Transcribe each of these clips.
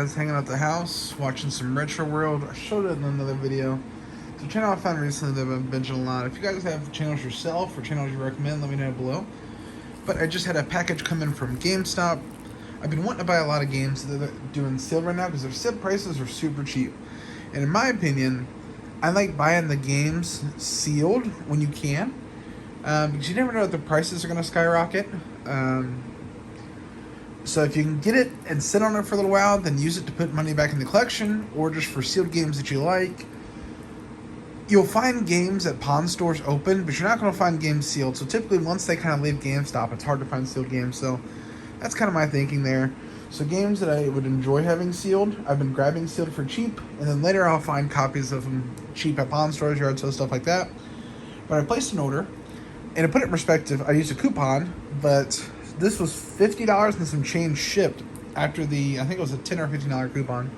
guys, hanging out at the house, watching some Retro World. I showed it in another video. It's a channel I found recently that I've been binging a lot. If you guys have channels yourself or channels you recommend, let me know below. But I just had a package come in from GameStop. I've been wanting to buy a lot of games that they're doing sale right now because their sale prices are super cheap. And in my opinion, I like buying the games sealed when you can. Because you never know if the prices are going to skyrocket. So if you can get it and sit on it for a little while, then use it to put money back in the collection, or just for sealed games that you like. You'll find games at pawn stores open, but you're not going to find games sealed. So typically, once they kind of leave GameStop, it's hard to find sealed games. So that's kind of my thinking there. So games that I would enjoy having sealed, I've been grabbing sealed for cheap, and then later I'll find copies of them cheap at pawn stores, yard sales, stuff like that. But I placed an order, and to put it in perspective, I used a coupon, but this was $50 and some change shipped after the, I think it was a $10 or $15 coupon.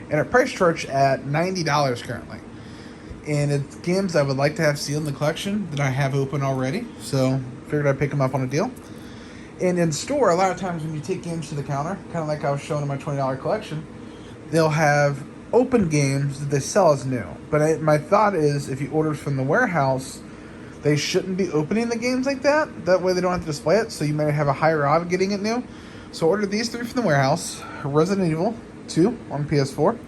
And a price charge at $90 currently. And it's games I would like to have sealed in the collection that I have open already. So figured I'd pick them up on a deal. And in store, a lot of times when you take games to the counter, kind of like I was showing in my $20 collection, they'll have open games that they sell as new. But my thought is, if you order from the warehouse, they shouldn't be opening the games like that. That way they don't have to display it, so you may have a higher odds of getting it new. So I ordered these three from the warehouse. Resident Evil 2 on PS4.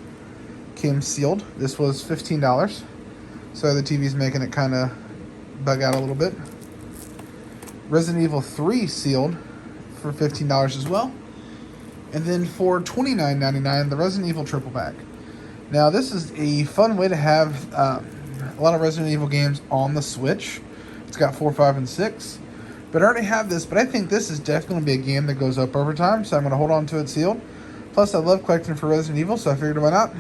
Came sealed. This was $15. So the TV's making it kind of bug out a little bit. Resident Evil 3 sealed for $15 as well. And then for $29.99, the Resident Evil Triple Pack. Now this is a fun way to have a lot of Resident Evil games on the Switch. It's got 4, 5, and 6. But I already have this, but I think this is definitely going to be a game that goes up over time, so I'm going to hold on to it sealed. Plus, I love collecting for Resident Evil, so I figured why not.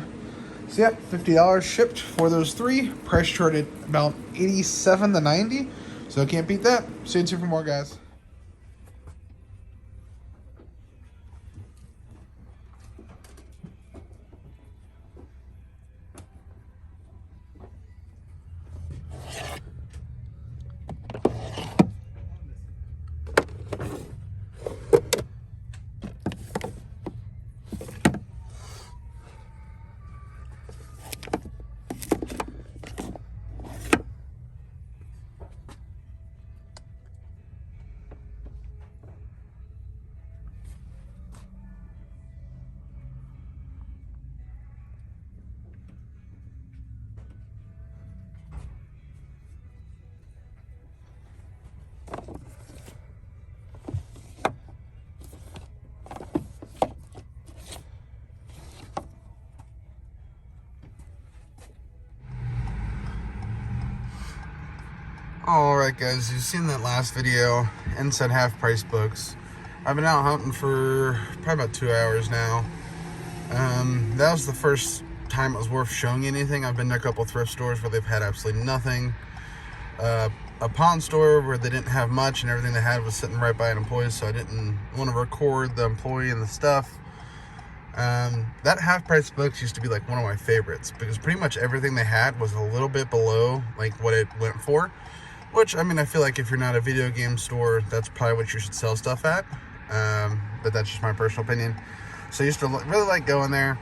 So yep, $50 shipped for those three. Price charted about $87 to $90, so I can't beat that. Stay tuned for more, guys. Alright guys, you've seen that last video, inside half price books. I've been out hunting for probably about 2 hours now. That was the first time it was worth showing anything. I've been to a couple thrift stores where they've had absolutely nothing. A pawn store where they didn't have much and everything they had was sitting right by an employee, so I didn't want to record the employee and the stuff. That half price books used to be like one of my favorites because pretty much everything they had was a little bit below like what it went for. Which, I mean, I feel like if you're not a video game store, that's probably what you should sell stuff at. But that's just my personal opinion. So I used to really like going there.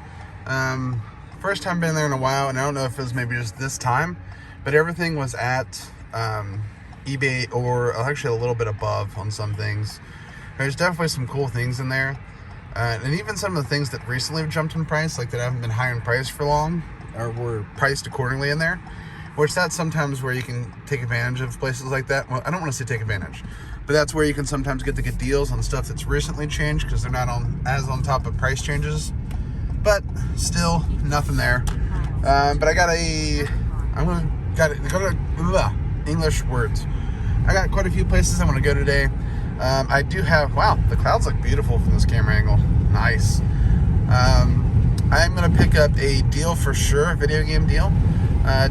First time been there in a while, and I don't know if it was maybe just this time, but everything was at eBay or actually a little bit above on some things. There's definitely some cool things in there. And even some of the things that recently have jumped in price, like that haven't been high in price for long, or were priced accordingly in there. Which that's sometimes where you can take advantage of places like that. Well, I don't want to say take advantage, but that's where you can sometimes get the good deals on stuff that's recently changed because they're not on top of price changes. But still, nothing there. But I got English words. I got quite a few places I want to go today. I do have, wow, the clouds look beautiful from this camera angle. Nice. I'm going to pick up a deal for sure, a video game deal.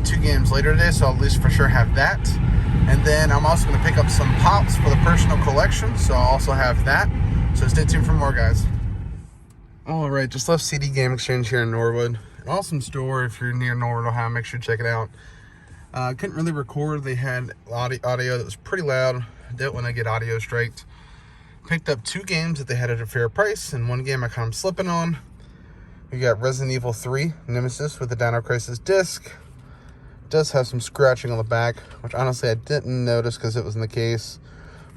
2 games later today, so I'll at least for sure have that. And then I'm also going to pick up some pops for the personal collection, so I'll also have that. So stay tuned for more, guys. Alright, just left CD Game Exchange here in Norwood. An awesome store. If you're near Norwood, Ohio, make sure to check it out. Couldn't really record. They had audio that was pretty loud. Didn't want to get audio striked. Picked up 2 games that they had at a fair price, and 1 game I kind of slipping on. We got Resident Evil 3 Nemesis with the Dino Crisis disc. It does have some scratching on the back, which honestly I didn't notice because it was in the case.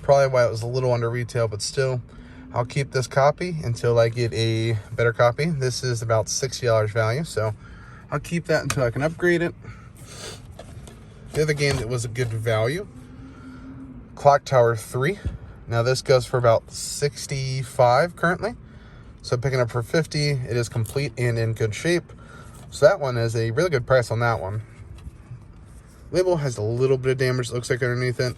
Probably why it was a little under retail, but still, I'll keep this copy until I get a better copy. This is about $60 value, so I'll keep that until I can upgrade it. The other game that was a good value, Clock Tower 3. Now this goes for about $65 currently. So picking up for $50, it is complete and in good shape. So that one is a really good price on that one. Label has a little bit of damage, it looks like, underneath it.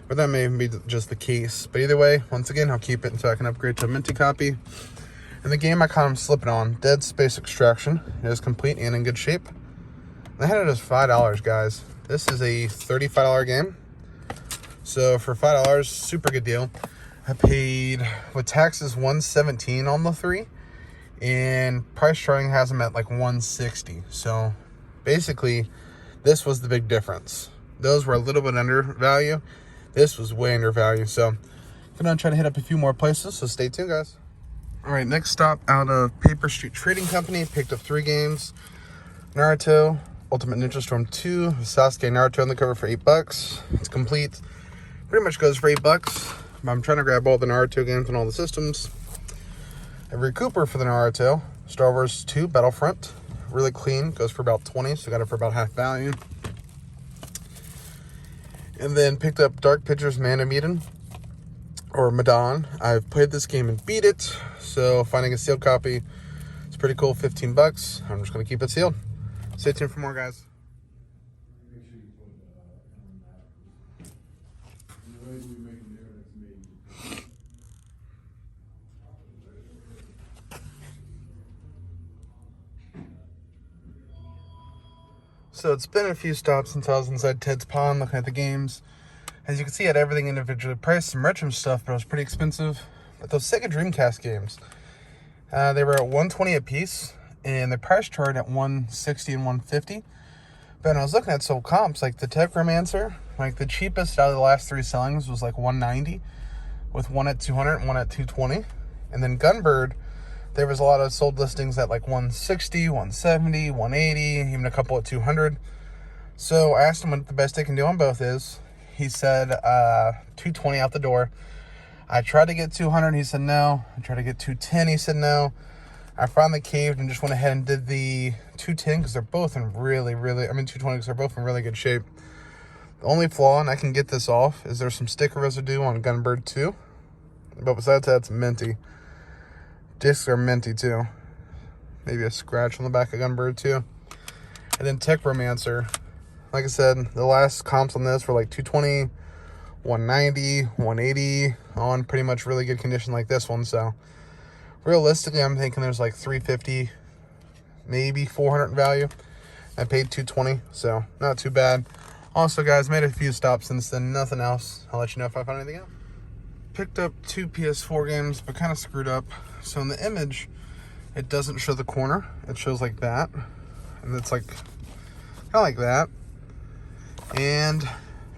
Or that may even be just the case. But either way, once again, I'll keep it until I can upgrade to a minty copy. And the game I kind of slipping on, Dead Space Extraction. It is complete and in good shape. And I had it as $5, guys. This is a $35 game. So for $5, super good deal. I paid, with taxes, $117 on the 3, and price charting has them at like $160. So basically, this was the big difference. Those were a little bit under value. This was way under value. So I'm gonna try to hit up a few more places. So stay tuned, guys. All right, next stop out of Paper Street Trading Company. Picked up 3 games: Naruto, Ultimate Ninja Storm 2, Sasuke Naruto on the cover for $8. It's complete. Pretty much goes for $8. I'm trying to grab all the Naruto games on all the systems. Every Cooper for the Naruto. Star Wars 2 Battlefront. Really clean. Goes for about $20, so got it for about half value. And then picked up Dark Pictures Mana Maiden, or Madan. I've played this game and beat it, so finding a sealed copy, it's pretty cool. $15. I'm just going to keep it sealed. Stay tuned for more, guys. So it's been a few stops since I was inside Ted's Pond looking at the games. As you can see, I had everything individually priced, some retro stuff, but it was pretty expensive. But those Sega Dreamcast games, they were at $120 a piece, and the price chart at $160 and $150. But when I was looking at sold comps, like the Techromancer, like the cheapest out of the last 3 sellings was like $190, with one at $200 and one at $220. And then Gunbird, there was a lot of sold listings at like $160, $170, $180, even a couple at $200. So I asked him what the best they can do on both is. He said $220 out the door. I tried to get $200, he said no. I tried to get $210, he said no. I finally caved and just went ahead and did the $210 because they're both in $220 because they're both in really good shape. The only flaw, and I can get this off, is there's some sticker residue on Gunbird 2. But besides that, it's minty. Discs are minty too. Maybe a scratch on the back of Gunbird too. And then Techromancer. Like I said, the last comps on this were like $220, $190, $180, on pretty much really good condition like this one. So realistically, I'm thinking there's like $350, maybe $400 in value. I paid $220, so not too bad. Also, guys, made a few stops since then. Nothing else. I'll let you know if I find anything else. Picked up 2 PS4 games, but kind of screwed up. So in the image, it doesn't show the corner. It shows like that. And it's like, kind of like that. And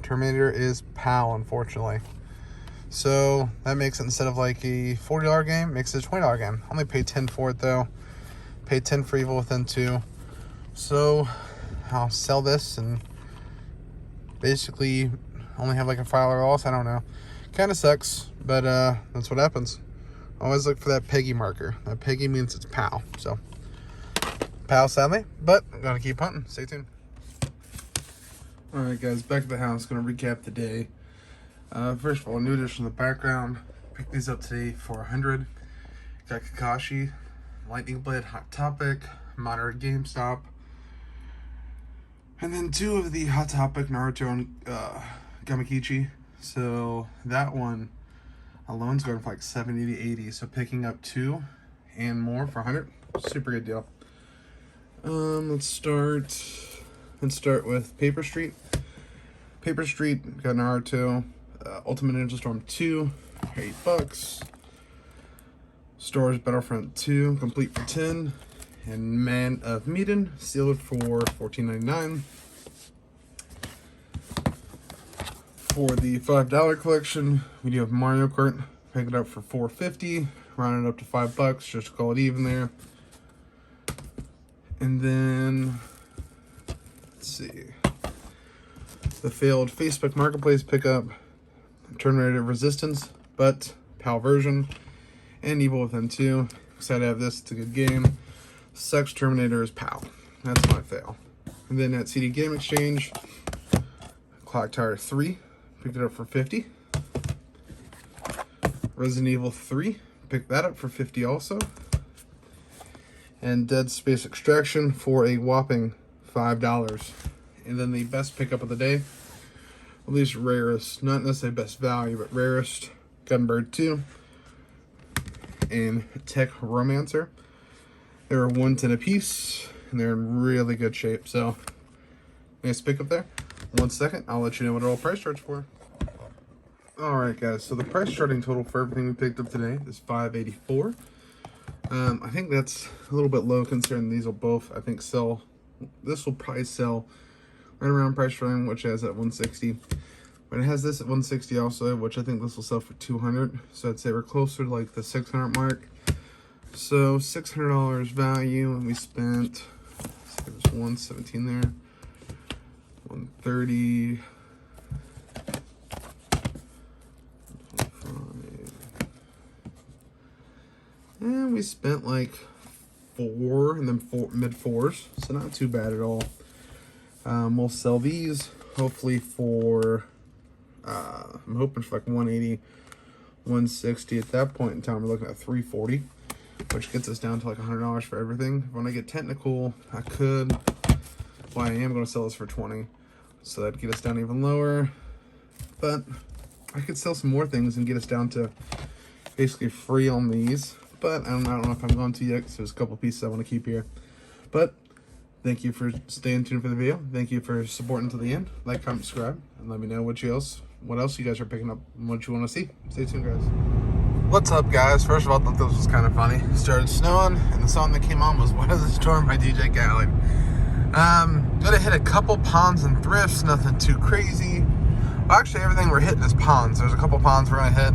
Terminator is PAL, unfortunately. So that makes it, instead of like a $40 game, makes it a $20 game. Only paid $10 for it though. Paid $10 for Evil Within 2. So I'll sell this and basically only have like a $5 loss. I don't know. Kind of sucks, but that's what happens. Always look for that Peggy marker. That Peggy means it's PAL. So PAL, sadly, but I'm gonna keep hunting. Stay tuned. All right, guys, back at the house. Gonna recap the day. First of all, new addition in the background. Picked these up today for $100. Got Kakashi, Lightning Blade, Hot Topic, Moderate GameStop, and then 2 of the Hot Topic Naruto and Gamakichi. So that one alone's going for like 70 to 80. So picking up 2 and more for 100, super good deal. Let's start with Paper Street. Paper Street got Naruto, Ultimate Ninja Storm 2, $8. Star Wars Battlefront 2, complete for 10, and Man of Medan, sealed for $14.99. For the $5 collection, we do have Mario Kart. Pick it up for $4.50, round it up to $5 just to call it even there. And then, let's see, the failed Facebook Marketplace pickup, Terminator Resistance, but PAL version, and Evil Within 2. Excited to have this, it's a good game. Sucks Terminator is PAL. That's my fail. And then at CD Game Exchange, Clock Tower 3, picked it up for 50. Resident Evil 3, picked that up for 50 also. And Dead Space Extraction for a whopping $5. And then the best pickup of the day, at least rarest, not necessarily best value, but rarest, Gunbird 2 and Tech Romancer. They were 110 a piece, and they're in really good shape. So, nice pickup there. 1 second, I'll let you know what it all price charts for. Alright guys, so the price charting total for everything we picked up today is $584. I think that's a little bit low considering these will both, I think, sell. This will probably sell right around price charting, which has at $160. But it has this at $160 also, which I think this will sell for $200. So I'd say we're closer to like the $600 mark. So $600 value, and we spent, it was $117 there, $130, and we spent like $4 and then mid-4s, so not too bad at all. We'll sell these hopefully for, I'm hoping for like $180, $160. At that point in time, we're looking at $340. Which gets us down to like $100 for everything. When I get technical, I could, well, I am going to sell this for $20, so that'd get us down even lower. But I could sell some more things and get us down to basically free on these. But I don't know if I'm going to yet, because there's a couple pieces I want to keep here. But thank you for staying tuned for the video. Thank you for supporting to the end. Like, comment, subscribe, and let me know what else you guys are picking up and what you want to see. Stay tuned, guys. What's up, guys? First of all, I thought this was kind of funny. It started snowing, and the song that came on was Weather the Storm by DJ Khaled. Gonna hit a couple ponds and thrifts, nothing too crazy. Well, actually, everything we're hitting is ponds. There's a couple ponds we're gonna hit.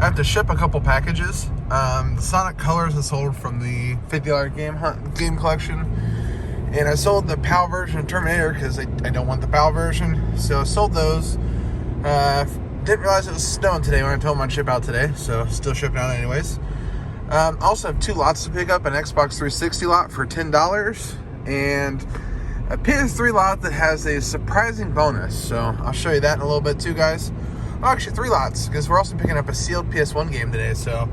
I have to ship a couple packages. The Sonic Colors is sold from the $50 game collection. And I sold the PAL version of Terminator because I don't want the PAL version. So I sold those. Didn't realize it was snowing today when I told them I'd ship out today, so still shipping out anyways. Also have 2 lots to pick up, an Xbox 360 lot for $10 and a PS3 lot that has a surprising bonus. So I'll show you that in a little bit too, guys. Well, actually 3 lots, because we're also picking up a sealed PS1 game today. So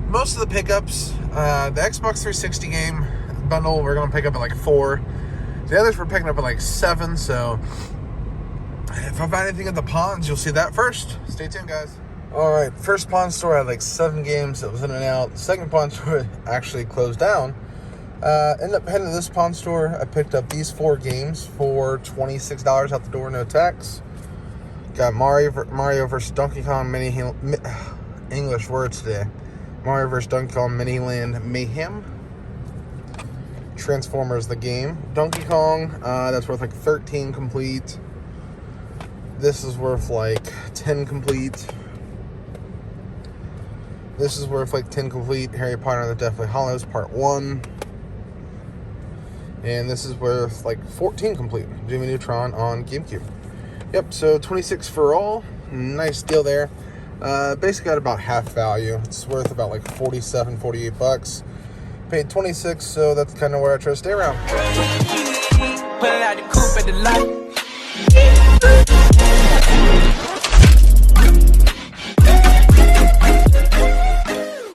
most of the pickups, the Xbox 360 game bundle, we're going to pick up at like 4. The others we're picking up at like 7, so if I find anything at the ponds, you'll see that first. Stay tuned, guys. Alright, first pawn store had like 7 games that was in and out. The second pawn store actually closed down. Ended up heading to this pawn store. I picked up these 4 games for $26 out the door, no tax. Got Mario vs. Donkey Kong English words today. Mario vs. Donkey Kong Mini Land Mayhem. Transformers the game. Donkey Kong, that's worth like 13 complete. This is worth like 10 complete. This is worth like 10 complete. Harry Potter and the Deathly Hallows Part 1. And this is worth like 14 complete. Jimmy Neutron on GameCube. Yep, so 26 for all. Nice deal there. Basically got about half value. It's worth about like 47, 48 bucks. Paid 26, so that's kind of where I try to stay around. Put it out the coupe at the light.